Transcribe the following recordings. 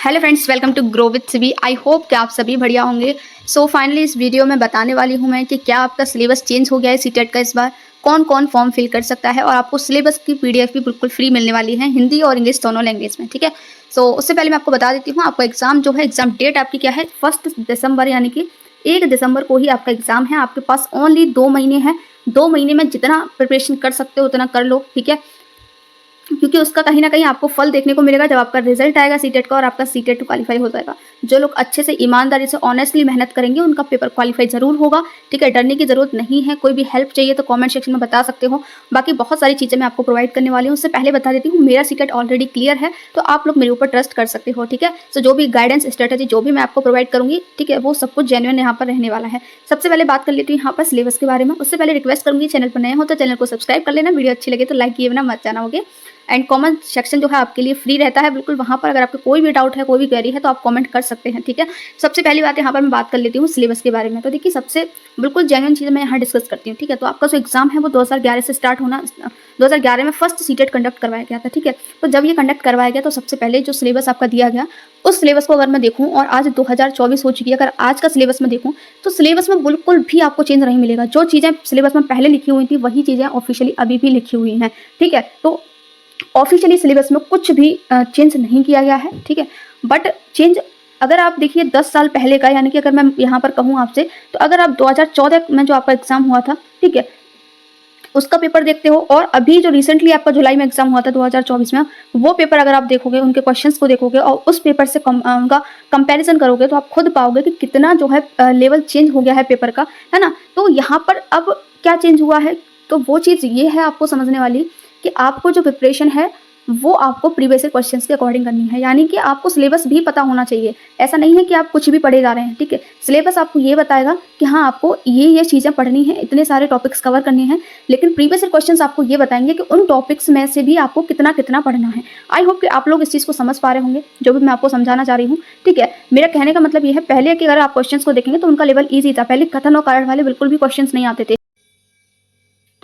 Hello friends, welcome to grow with सिबी। I hope कि आप सभी बढ़िया होंगे। सो फाइनली इस वीडियो में बताने वाली हूं मैं कि क्या आपका सिलेबस चेंज हो गया है सीटेट का इस बार, कौन कौन फॉर्म फिल कर सकता है और आपको सिलेबस की पीडीएफ भी बिल्कुल फ्री मिलने वाली है, हिंदी और इंग्लिश दोनों लैंग्वेज में। ठीक है, सो उससे पहले मैं आपको बता देती हूँ आपका एग्जाम जो है, एग्जाम डेट आपकी क्या है, 1 दिसंबर, यानी कि 1 दिसंबर को ही आपका एग्जाम है। आपके पास ओनली 2 महीने हैं। 2 महीने में जितना प्रिपरेशन कर सकते हो उतना कर लो। ठीक है, क्योंकि उसका कहीं ना कहीं आपको फल देखने को मिलेगा जब आपका रिजल्ट आएगा सीटेट का और आपका सीटेट क्वालिफाई हो जाएगा। जो लोग अच्छे से ईमानदारी से ऑनेस्टली मेहनत करेंगे उनका पेपर क्वालिफाई जरूर होगा। ठीक है, डरने की जरूरत नहीं है। कोई भी हेल्प चाहिए तो कमेंट सेक्शन में बता सकते हो। बाकी बहुत सारी चीज़ें मैं आपको प्रोवाइड करने वाली हूँ। उससे पहले बता देती हूँ, मेरा सीटेट ऑलरेडी क्लियर है तो आप लोग मेरे ऊपर ट्रस्ट कर सकते हो। ठीक है, तो जो भी गाइडेंस स्ट्रेटेजी जो भी मैं आपको प्रोवाइड करूँगी, ठीक है, वो सब कुछ जेन्युइन यहाँ पर रहने वाला है। सबसे पहले बात कर लेती हूँ यहाँ पर सिलेबस के बारे में। उससे पहले रिक्वेस्ट करूँगी, चैनल पर नए हो तो चैनल को सब्सक्राइब कर लेना, वीडियो अच्छी लगे तो लाइक किए बिना मत जाना। ओके, एंड कमेंट सेक्शन जो है आपके लिए फ्री रहता है बिल्कुल। वहाँ पर अगर आपको कोई भी डाउट है, कोई भी क्वेरी है तो आप कमेंट कर सकते हैं। ठीक है, सबसे पहली बात यहाँ पर मैं बात कर लेती हूँ सिलेबस के बारे में। तो देखिए, सबसे बिल्कुल जेन्युइन चीज़ मैं यहाँ डिस्कस करती हूँ। ठीक है, तो आपका जो एग्जाम है वो 2011 से स्टार्ट होना, 2011 में फर्स्ट सीटेट कंडक्ट करवाया गया था। ठीक है, तो जब ये कंडक्ट करवाया गया तो सबसे पहले जो सिलेबस आपका दिया गया, उस सिलेबस को अगर मैं देखूँ और आज 2024 हो चुकी है, अगर आज का सिलेबस में देखूँ तो सिलेबस में बिल्कुल भी आपको चेंज नहीं मिलेगा। जो चीज़ें सिलेबस में पहले लिखी हुई थी वही चीज़ें ऑफिशियली अभी भी लिखी हुई हैं। ठीक है, तो ऑफिशियली सिलेबस में कुछ भी चेंज नहीं किया गया है। ठीक है, बट चेंज अगर आप देखिए 10 साल पहले का, यानी कि अगर मैं यहाँ पर कहूँ आपसे, तो अगर आप 2014 में जो आपका एग्जाम हुआ था, ठीक है, उसका पेपर देखते हो और अभी जो रिसेंटली आपका जुलाई में एग्जाम हुआ था 2024 में, वो पेपर अगर आप देखोगे, उनके क्वेश्चंस को देखोगे और उस पेपर से उनका कंपैरिजन करोगे तो आप खुद पाओगे कि कितना जो है लेवल चेंज हो गया है पेपर का, है ना। तो यहाँ पर अब क्या चेंज हुआ है, तो वो चीज़ ये है आपको समझने वाली कि आपको जो प्रिपरेशन है वो आपको प्रीवियस क्वेश्चंस के अकॉर्डिंग करनी है। यानी कि आपको सिलेबस भी पता होना चाहिए। ऐसा नहीं है कि आप कुछ भी पढ़े जा रहे हैं। ठीक है, सिलेबस आपको ये बताएगा कि हाँ, आपको ये चीज़ें पढ़नी है, इतने सारे टॉपिक्स कवर करने हैं, लेकिन प्रीवियस क्वेश्चंस आपको ये बताएंगे कि उन टॉपिक्स में से भी आपको कितना कितना पढ़ना है। आई होप कि आप लोग इस चीज़ को समझ पा रहे होंगे जो भी मैं आपको समझाना चाह रही हूँ। ठीक है, मेरा कहने का मतलब ये है, पहले कि अगर आप क्वेश्चंस को देखेंगे तो उनका लेवल ईजी था। पहले कथन और कारण वाले बिल्कुल भी क्वेश्चंस नहीं आते थे।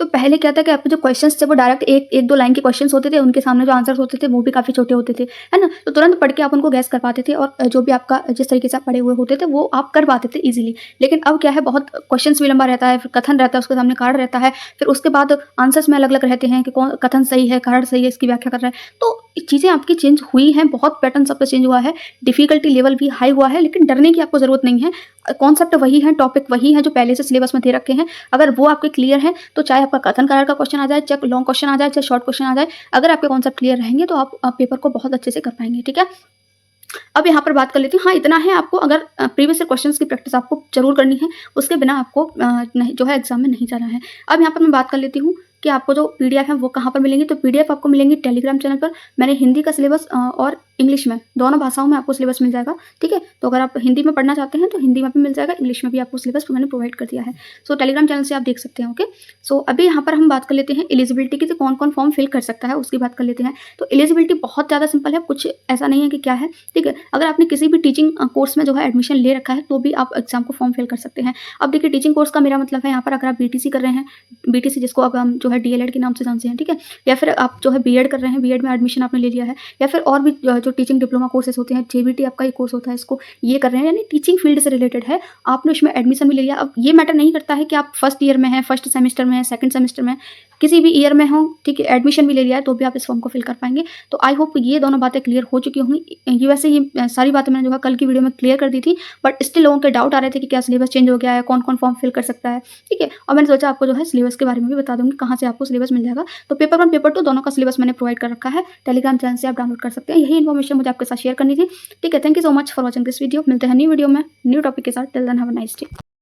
तो पहले क्या था कि आपके जो क्वेश्चंस थे वो डायरेक्ट एक दो लाइन के क्वेश्चंस होते थे, उनके सामने जो आंसर्स होते थे वो भी काफ़ी छोटे होते थे, है ना। तो तुरंत पढ़ के आप उनको गैस कर पाते थे और जो भी आपका जिस तरीके से आप पढ़े हुए होते थे वो आप कर पाते थे इजीली। लेकिन अब क्या है, बहुत क्वेश्चंस भी लंबा रहता है, फिर कथन रहता है, उसके सामने कारण रहता है, फिर उसके बाद आंसर्स में अलग अलग रहते हैं कि कौन कथन सही है, कारण सही है, इसकी व्याख्या कर रहा है। तो चीज़ें आपकी चेंज हुई हैं, बहुत पैटर्न सबका चेंज हुआ है, डिफिकल्टी लेवल भी हाई हुआ है, लेकिन डरने की आपको ज़रूरत नहीं है। कॉन्सेप्ट वही है, टॉपिक वही है जो पहले से सिलेबस में दे रखे हैं। अगर वो आपके क्लियर है तो चाहे आपका कथन कारण का क्वेश्चन आ जाए, चाहे लॉन्ग क्वेश्चन आ जाए, चाहे शॉर्ट क्वेश्चन आ जाए, अगर आपके कॉन्सेप्ट क्लियर रहेंगे तो आप पेपर को बहुत अच्छे से कर पाएंगे। ठीक है, अब यहाँ पर बात कर लेती हूँ। हाँ, इतना है, आपको अगर प्रीवियस क्वेश्चंस की प्रैक्टिस आपको जरूर करनी है, उसके बिना आपको नहीं जो है एग्जाम में नहीं जाना है। अब यहाँ पर मैं बात कर लेती हूँ कि आपको जो पीडीएफ है वो कहाँ पर मिलेंगी। तो पीडीएफ आपको मिलेंगी टेलीग्राम चैनल पर। मैंने हिंदी का सिलेबस और इंग्लिश में, दोनों भाषाओं में आपको सिलेबस मिल जाएगा। ठीक है, तो अगर आप हिंदी में पढ़ना चाहते हैं तो हिंदी में भी मिल जाएगा, इंग्लिश में भी आपको सिलेबस मैंने प्रोवाइड कर दिया है। सो टेलीग्राम चैनल से आप देख सकते हैं। ओके, सो अभी यहाँ पर हम बात कर लेते हैं एलिजिबिलिटी की, तो कौन कौन फॉर्म फिल कर सकता है उसकी बात कर लेते हैं। तो एलिजिबिलिटी बहुत ज़्यादा सिंपल है, कुछ ऐसा नहीं है कि क्या है। ठीक है, अगर आपने किसी भी टीचिंग कोर्स में जो है एडमिशन ले रखा है तो भी आप एग्जाम को फॉर्म फिल कर सकते हैं। अब देखिए, टीचिंग कोर्स का मेरा मतलब है यहाँ पर अगर आप बीटीसी कर रहे हैं, बीटीसी जिसको अब हम जो है डीएलएड के नाम से जानते हैं, ठीक है, या फिर आप जो है बीएड कर रहे हैं, बीएड में एडमिशन आपने ले लिया है, या फिर और भी जो टीचिंग डिप्लोमा कोर्सेज होते हैं, जेबीटी आपका एक कोर्स होता है, इसको ये कर रहे हैं, यानी टीचिंग फील्ड से रिलेटेड है, आपने उसमें एडमिशन भी ले लिया। अब ये मैटर नहीं करता है कि आप फर्स्ट ईयर में हैं, फर्स्ट सेमेस्टर में हैं, सेकंड सेमेस्टर में, किसी भी ईयर में हो, ठीक है, एडमिशन भी ले लिया है तो भी आप इस फॉर्म को फिल कर पाएंगे। तो आई होप ये दोनों बातें क्लियर हो चुकी होंगी। ये वैसे ये सारी बातें मैंने जो है कल की वीडियो में क्लियर कर दी थी, बट स्टिल लोगों के डाउट आ रहे थे कि क्या सिलेबस चेंज हो गया है, कौन कौन फॉर्म फिल कर सकता है। ठीक है, और मैंने सोचा आपको जो है सिलेबस के बारे में भी बता दूंगी, कहाँ से आपको सिलेबस मिल जाएगा। तो पेपर 1 पेपर 2 दोनों का सिलेबस मैंने प्रोवाइड कर रखा है, टेलीग्राम चैनल से आप डाउनलोड कर सकते हैं। यही इन्फॉर्मेशन मुझे आपके साथ शेयर करनी थी। ठीक है, thank you so much for watching this video. मिलते हैं न्यू वीडियो में न्यू टॉपिक के साथ। Till then have a nice day.